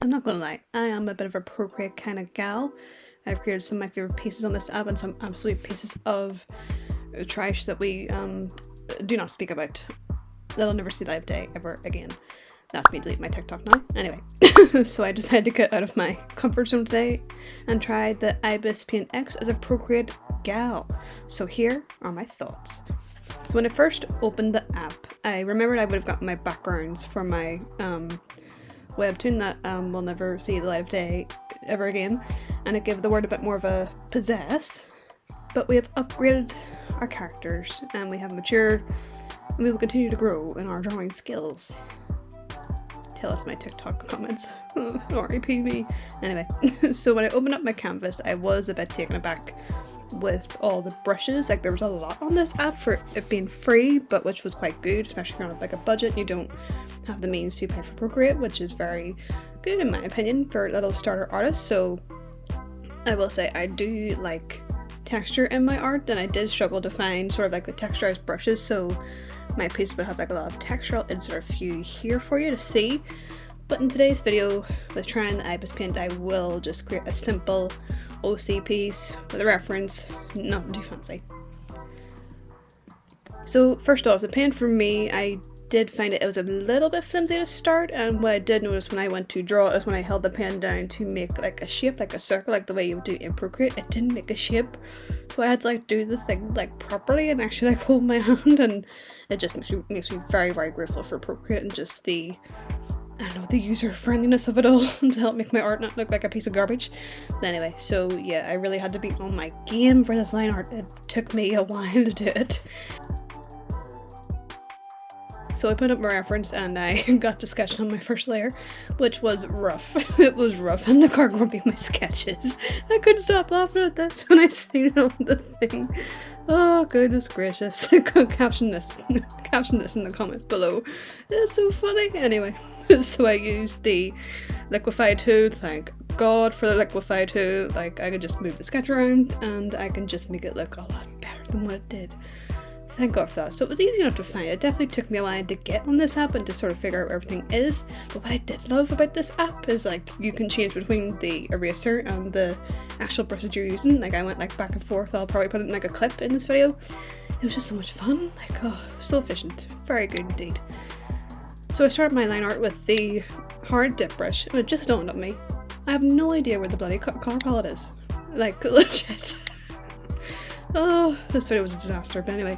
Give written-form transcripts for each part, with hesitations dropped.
I'm not gonna lie, I am a bit of a Procreate kind of gal. I've created some of my favourite pieces on this app and some absolute pieces of trash that we do not speak about. That'll never see the light of day ever again. That's me delete my TikTok now. Anyway, so I decided to get out of my comfort zone today and try the IBIS Paint X as a Procreate gal. So here are my thoughts. So when I first opened the app, I remembered I would have gotten my backgrounds for my webtoon that will never see the light of day ever again, and it gave the word a bit more of a pizzazz. But we have upgraded our characters and we have matured and we will continue to grow in our drawing skills. Tell us my TikTok comments. RIP me. Anyway, so when I opened up my canvas, I was a bit taken aback with all the brushes. Like, there was a lot on this app for it being free, but which was quite good, especially if you're on like a budget and you don't have the means to pay for Procreate, which is very good in my opinion for little starter artists. So I will say I do like texture in my art, and I did struggle to find sort of like the texturized brushes, so my piece would have like a lot of texture. I'll insert a few here for you to see. But in today's video with trying the IBIS Paint, I will just create a simple OC piece with a reference, nothing too fancy. So first off, the paint for me, I did find it was a little bit flimsy to start, and what I did notice when I went to draw is when I held the pen down to make like a shape, like a circle, like the way you would do in Procreate, it didn't make a shape. So I had to like do the thing like properly and actually like hold my hand, and it just makes me very, very grateful for Procreate and just the, I don't know, the user friendliness of it all to help make my art not look like a piece of garbage. But anyway, so yeah, I really had to be on my game for this line art. It took me a while to do it. So I put up my reference and I got to sketch on my first layer, which was rough. It was rough, and the card won't be my sketches. I couldn't stop laughing at this when I seen it on the thing. Oh goodness gracious. I could caption this in the comments below. It's so funny. Anyway, so I used the liquify tool. Thank God for the liquify tool. Like, I could just move the sketch around and I can just make it look a lot better than what it did. Thank God for that. So it was easy enough to find. It definitely took me a while to get on this app and to sort of figure out where everything is. But what I did love about this app is like you can change between the eraser and the actual brushes you're using. Like, I went like back and forth. I'll probably put it in like a clip in this video. It was just so much fun. Like, oh, so efficient. Very good indeed. So I started my line art with the hard dip brush, and it just dawned on me, I have no idea where the bloody color palette is. Like, legit. Oh, this video was a disaster, but anyway.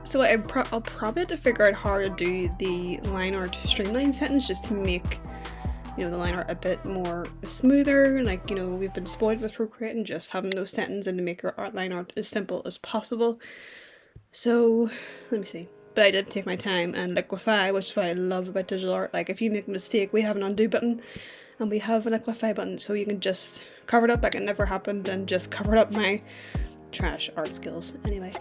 So I'll probably have to figure out how to do the line art streamline settings just to make, you know, the line art a bit more smoother. Like, you know, we've been spoiled with Procreate and just having those settings and to make our line art as simple as possible. So let me see. But I did take my time and liquify, which is what I love about digital art. Like, if you make a mistake, we have an undo button and we have a liquify button, so you can just cover it up like it never happened and just cover up my trash art skills. Anyway.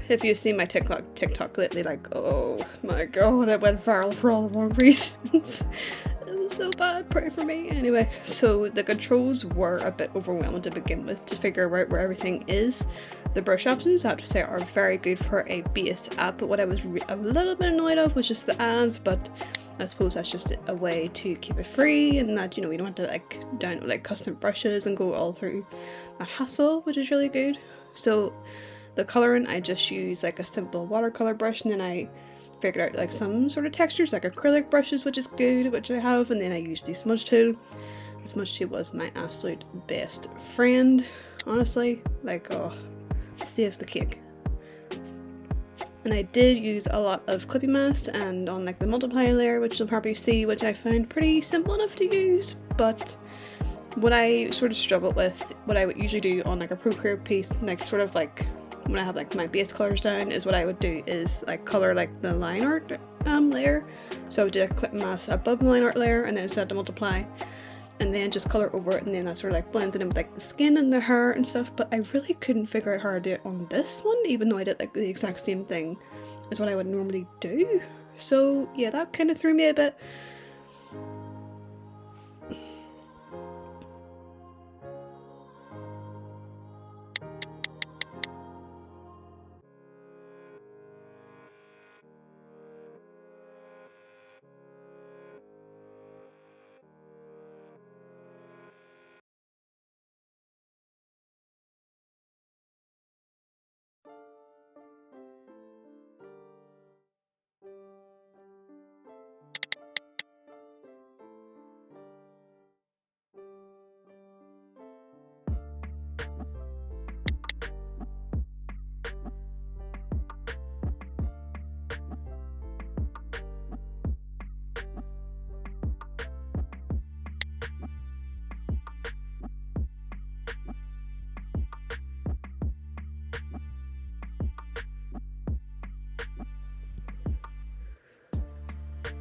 If you've seen my TikTok lately, like, oh my god, it went viral for all the wrong reasons. It was so bad, pray for me. Anyway, so the controls were a bit overwhelming to begin with to figure out where everything is. The brush options, I have to say, are very good for a base app, but what I was a little bit annoyed of was just the ads, but I suppose that's just a way to keep it free, and that, you know, we don't have to like download like custom brushes and go all through that hassle, which is really good. So the colouring, I just use like a simple watercolour brush, and then I figured out like some sort of textures like acrylic brushes, which is good, which I have, and then I used the smudge tool. The smudge tool was my absolute best friend, honestly. Like, oh, saved the cake. And I did use a lot of clippy mask and on like the multiply layer, which you'll probably see, which I found pretty simple enough to use. But what I sort of struggled with, what I would usually do on like a Procreate piece, like sort of like when I have like my base colors down, is what I would do is like color like the line art layer. So I would do a clip mask above the line art layer and then set to multiply, and then just color over it, and then that sort of like blended in with like the skin and the hair and stuff. But I really couldn't figure out how to do it on this one, even though I did like the exact same thing as what I would normally do. So yeah, that kind of threw me a bit.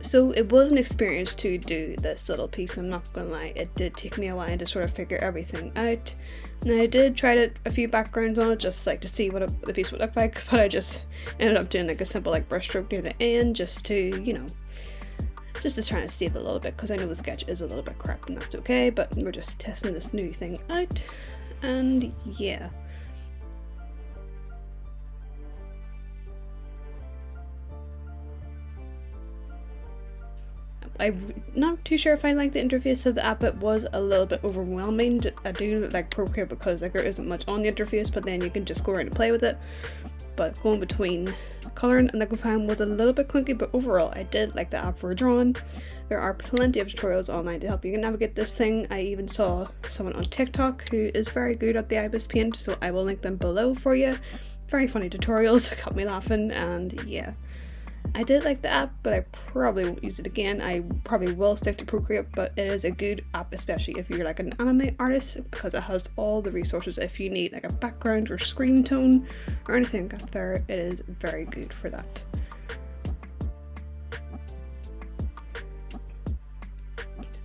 So it was an experience to do this little piece, I'm not gonna lie. It did take me a while to sort of figure everything out. And I did try a few backgrounds on it, just like to see what the piece would look like, but I just ended up doing like a simple like brush stroke near the end, just to, you know, just to try to save it a little bit, because I know the sketch is a little bit crap and that's okay, but we're just testing this new thing out, and yeah. I'm not too sure if I like the interface of the app. It was a little bit overwhelming. I do like Procreate because like there isn't much on the interface, but then you can just go around and play with it. But going between colouring and liquifying was a little bit clunky, but overall I did like the app for drawing. There are plenty of tutorials online to help you navigate this thing. I even saw someone on TikTok who is very good at the IBIS Paint, so I will link them below for you. Very funny tutorials, got me laughing, and yeah. I did like the app, but I probably won't use it again. I probably will stick to Procreate, but it is a good app, especially if you're like an anime artist, because it has all the resources. If you need like a background or screen tone or anything up there, it is very good for that.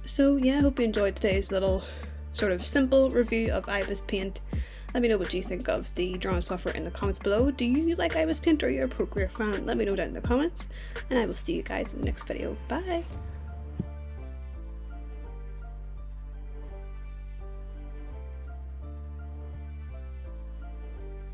So yeah, I hope you enjoyed today's little sort of simple review of IBIS Paint. Let me know what you think of the drawing software in the comments below. Do you like IBIS Paint or are you a Procreate fan? Let me know down in the comments, and I will see you guys in the next video. Bye!